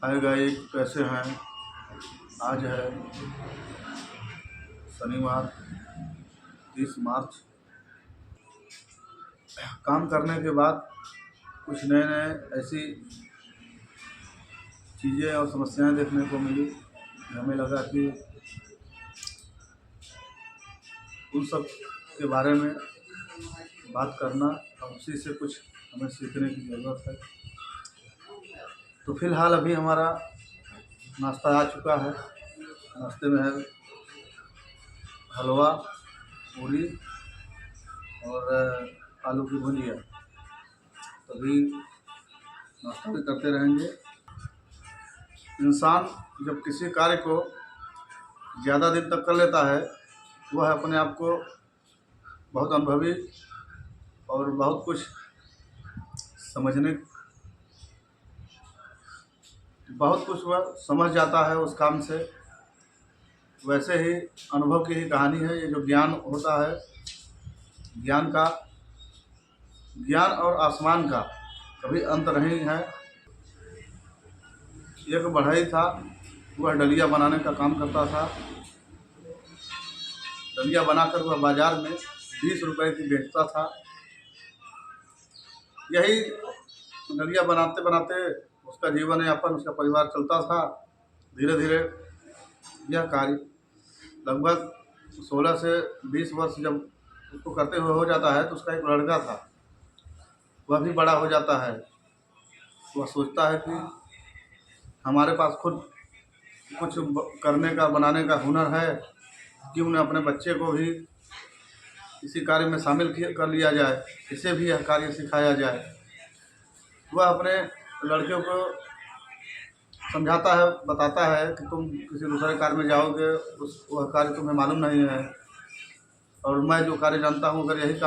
Hi guys, कैसे हैं। आज है शनिवार 30 मार्च। काम करने के बाद कुछ नए नए ऐसी चीज़ें और समस्याएं देखने को मिली। हमें लगा कि उन सब के बारे में बात करना और उसी से कुछ हमें सीखने की ज़रूरत है। तो फिलहाल अभी हमारा नाश्ता आ चुका है। नाश्ते में है हलवा, पूरी और आलू की भुजिया। तभी नाश्ता भी करते रहेंगे। इंसान जब किसी कार्य को ज़्यादा दिन तक कर लेता है, वह अपने आप को बहुत अनुभवी और बहुत कुछ वह समझ जाता है उस काम से। वैसे ही अनुभव की ही कहानी है। ये जो ज्ञान होता है, ज्ञान और आसमान का कभी अंत नहीं है। एक बढ़ई था, वह डलिया बनाने का काम करता था। डलिया बनाकर वह बाज़ार में 20 रुपए की बेचता था। यही डलिया बनाते बनाते उसका जीवन यापन, उसका परिवार चलता था। धीरे धीरे यह कार्य लगभग 16 से 20 वर्ष जब उसको करते हुए हो जाता है, तो उसका एक लड़का था, वह भी बड़ा हो जाता है। वह सोचता है कि हमारे पास खुद कुछ करने का, बनाने का हुनर है, क्यों न अपने बच्चे को भी इसी कार्य में शामिल कर लिया जाए, इसे भी यह कार्य सिखाया जाए। वह अपने लड़के को समझाता है, बताता है कि तुम किसी दूसरे कार्य में जाओगे, वह कार्य तुम्हें मालूम नहीं है, और मैं जो कार्य जानता हूँ, अगर यही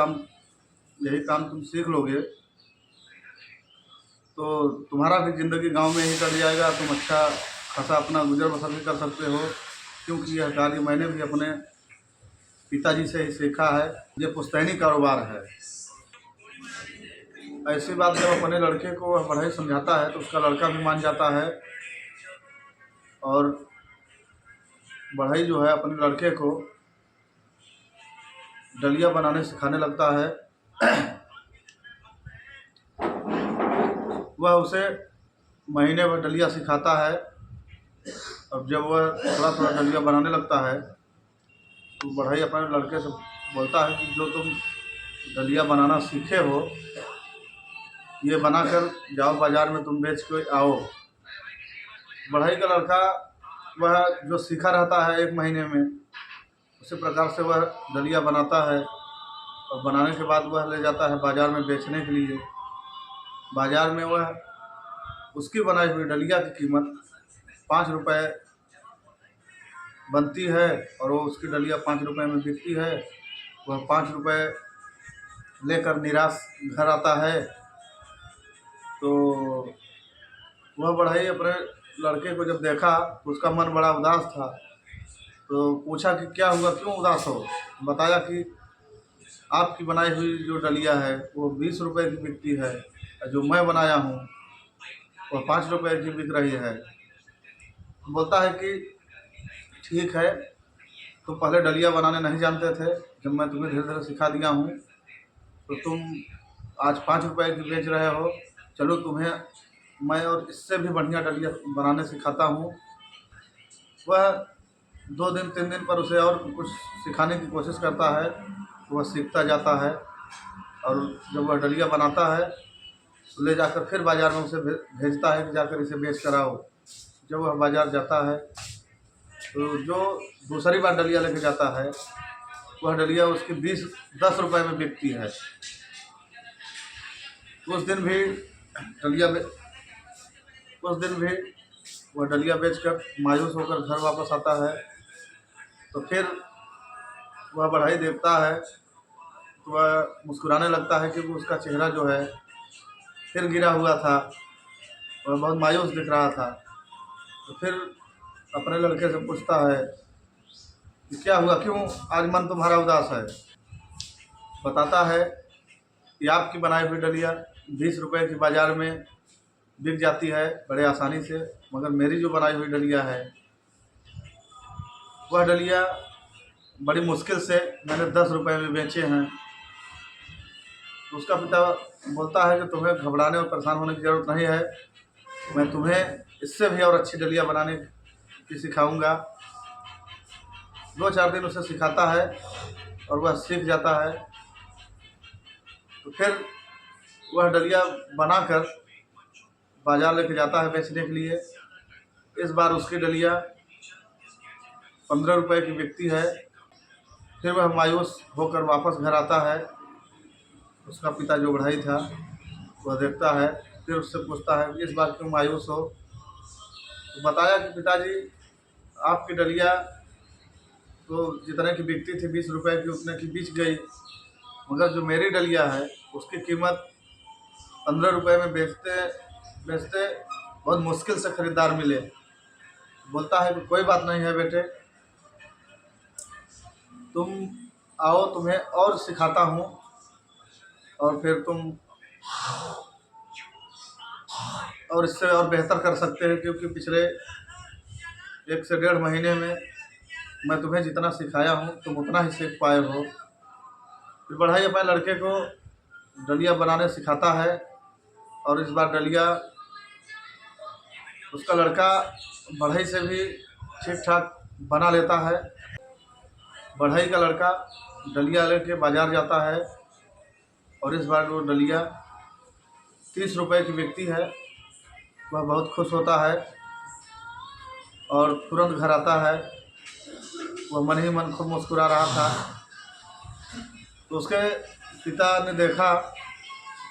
काम तुम सीख लोगे तो तुम्हारा भी ज़िंदगी गांव में ही कट जाएगा। तुम अच्छा खासा अपना गुजर बसर भी कर सकते हो, क्योंकि यह कार्य मैंने भी अपने पिताजी से ही सीखा है। ये पुश्तैनी कारोबार है। ऐसी बात जब अपने लड़के को वह बढ़ई समझाता है, तो उसका लड़का भी मान जाता है और बढ़ई जो है अपने लड़के को डलिया बनाने सिखाने लगता है। वह उसे महीने भर डलिया सिखाता है। अब जब वह थोड़ा थोड़ा डलिया बनाने लगता है, तो बढ़ई अपने लड़के से बोलता है कि जो तुम डलिया बनाना सीखे हो, ये बनाकर जाओ बाज़ार में, तुम बेच के आओ। बढ़ई का लड़का वह जो सीखा रहता है 1 महीने में, उसी प्रकार से वह डलिया बनाता है, और बनाने के बाद वह ले जाता है बाज़ार में बेचने के लिए। बाज़ार में वह उसकी बनाई हुई डलिया की कीमत 5 रुपये बनती है, और वो उसकी डलिया 5 रुपये में बिकती है। वह 5 रुपये लेकर निराश घर आता है। तो वह बढ़ई अपने लड़के को जब देखा, तो उसका मन बड़ा उदास था। तो पूछा कि क्या हुआ, क्यों उदास हो। बताया कि आपकी बनाई हुई जो डलिया है वो 20 रुपये की बिकती है, और जो मैं बनाया हूँ वह 5 रुपये की बिक रही है। बोलता है कि ठीक है, तुम पहले डलिया बनाने नहीं जानते थे, जब मैं तुम्हें धीरे धीरे सिखा दिया हूँ, तो तुम आज 5 रुपये की बेच रहे हो। चलो, तुम्हें मैं और इससे भी बढ़िया डलिया बनाने सिखाता हूँ। वह 2 दिन 3 दिन पर उसे और कुछ सिखाने की कोशिश करता है। वह सीखता जाता है, और जब वह डलिया बनाता है, तो ले जाकर फिर बाज़ार में उसे भेजता है कि जाकर इसे बेच कर आओ। जब वह बाज़ार जाता है, तो जो दूसरी बार डलिया लेके जाता है, वह डलिया उसकी 10 रुपये में बिकती है। उस दिन भी वह डलिया बेचकर मायूस होकर घर वापस आता है। तो फिर वह बढ़ई देखता है, तो वह मुस्कुराने लगता है, क्योंकि उसका चेहरा जो है फिर गिरा हुआ था, वह बहुत मायूस दिख रहा था। तो फिर अपने लड़के से पूछता है कि क्या हुआ, क्यों आज मन तुम्हारा उदास है। बताता है कि आपकी बनाई हुई डलिया 20 रुपये की बाज़ार में बिक जाती है बड़े आसानी से, मगर मेरी जो बनाई हुई डलिया है वह डलिया बड़ी मुश्किल से मैंने 10 रुपये में बेचे हैं। तो उसका पिता बोलता है कि तुम्हें घबराने और परेशान होने की ज़रूरत नहीं है, मैं तुम्हें इससे भी और अच्छी डलिया बनाने की सिखाऊंगा। 2-4 दिन उसे सिखाता है और वह सीख जाता है। तो फिर वह डलिया बनाकर बाज़ार लेके जाता है बेचने के लिए। इस बार उसकी डलिया 15 रुपये की बिकती है। फिर वह मायूस होकर वापस घर आता है। उसका पिता जो बढ़ई था वह देखता है, फिर उससे पूछता है कि इस बार क्यों मायूस हो। तो बताया कि पिताजी, आपकी डलिया तो जितने की बिकती थी 20 रुपये की, उतने की बिक गई, मगर जो मेरी डलिया है उसकी कीमत 15 रुपये में बेचते बेचते बहुत मुश्किल से ख़रीदार मिले। बोलता है कि कोई बात नहीं है बेटे, तुम आओ, तुम्हें और सिखाता हूँ और फिर तुम और इससे और बेहतर कर सकते हैं, क्योंकि पिछले 1 से 1.5 महीने में मैं तुम्हें जितना सिखाया हूँ तुम उतना ही सीख पाए हो। फिर बढ़ई अपने लड़के को डलिया बनाने सिखाता है और इस बार डलिया उसका लड़का बढ़ई से भी ठीक ठाक बना लेता है। बढ़ई का लड़का डलिया लेके बाज़ार जाता है और इस बार वो डलिया 30 रुपये की बिकती है। वह बहुत खुश होता है और तुरंत घर आता है। वह मन ही मन खूब मुस्कुरा रहा था। तो उसके पिता ने देखा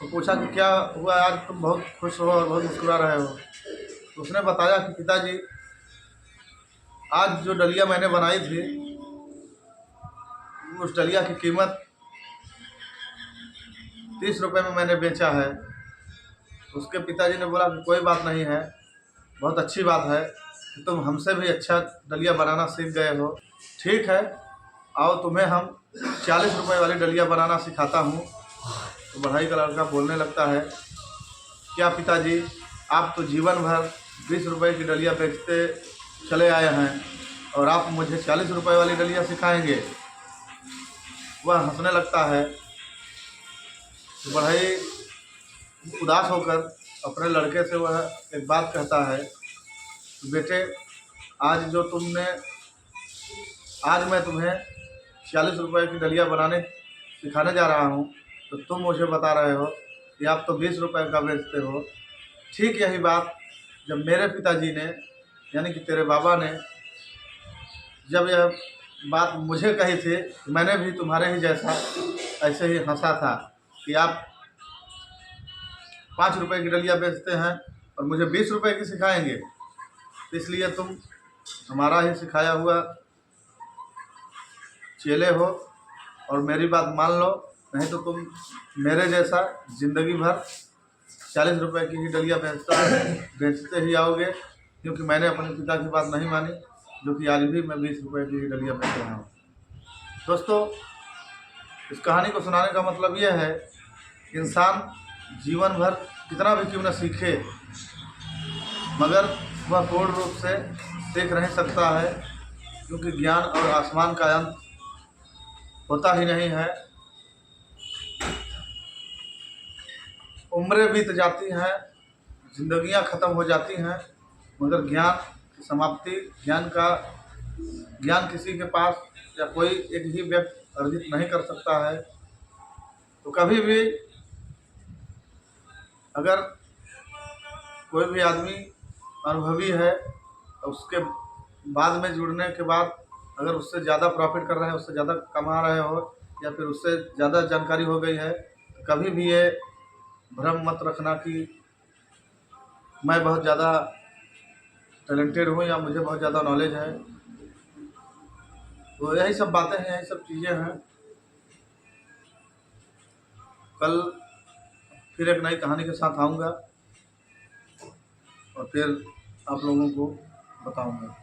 तो पूछा कि क्या हुआ, आज तुम बहुत खुश हो और बहुत मुस्कुरा रहे हो। तो उसने बताया कि पिताजी, आज जो डलिया मैंने बनाई थी उस डलिया की कीमत 30 रुपये में मैंने बेचा है। उसके पिताजी ने बोला कि कोई बात नहीं है, बहुत अच्छी बात है कि तुम हमसे भी अच्छा डलिया बनाना सीख गए हो। ठीक है, आओ तुम्हें हम 40 रुपये वाली डलिया बनाना सिखाता हूँ। तो बढ़ई का लड़का बोलने लगता है, क्या पिताजी, आप तो जीवन भर 20 रुपये की डलिया बेचते चले आए हैं और आप मुझे 40 रुपये वाली डलिया सिखाएंगे। वह हंसने लगता है। तो बढ़ई उदास होकर अपने लड़के से वह एक बात कहता है, बेटे, आज मैं तुम्हें 40 रुपये की डलिया बनाने सिखाने जा रहा हूँ, तो तुम मुझे बता रहे हो कि आप तो 20 रुपये का बेचते हो। ठीक यही बात जब मेरे पिताजी ने, यानी कि तेरे बाबा ने, जब यह बात मुझे कही थी, मैंने भी तुम्हारे ही जैसा ऐसे ही हंसा था कि आप 5 रुपये की डलिया बेचते हैं और मुझे 20 रुपये की सिखाएंगे। इसलिए तुम हमारा ही सिखाया हुआ चेले हो और मेरी बात मान लो, नहीं तो तुम मेरे जैसा ज़िंदगी भर 40 रुपये की ही डलिया बेचते ही आओगे, क्योंकि मैंने अपने पिता की बात नहीं मानी, जो कि आज भी मैं 20 रुपये की ही डलिया बेच रहा हूँ। दोस्तों, इस कहानी को सुनाने का मतलब यह है, इंसान जीवन भर कितना भी क्यों न सीखे, मगर वह पूर्ण रूप से सीख नहीं सकता है, क्योंकि ज्ञान और आसमान का अंत होता ही नहीं है। उम्रें बीत जाती हैं, जिंदगियां ख़त्म हो जाती हैं, मगर ज्ञान की समाप्ति, ज्ञान किसी के पास या कोई एक ही व्यक्ति अर्जित नहीं कर सकता है। तो कभी भी अगर कोई भी आदमी अनुभवी है, तो उसके बाद में जुड़ने के बाद अगर उससे ज़्यादा प्रॉफिट कर रहे हैं, उससे ज़्यादा कमा रहे हो, या फिर उससे ज़्यादा जानकारी हो गई है, तो कभी भी ये भ्रम मत रखना कि मैं बहुत ज़्यादा टैलेंटेड हूँ या मुझे बहुत ज़्यादा नॉलेज है। तो यही सब बातें हैं, यही सब चीज़ें हैं। कल फिर एक नई कहानी के साथ आऊँगा और फिर आप लोगों को बताऊँगा।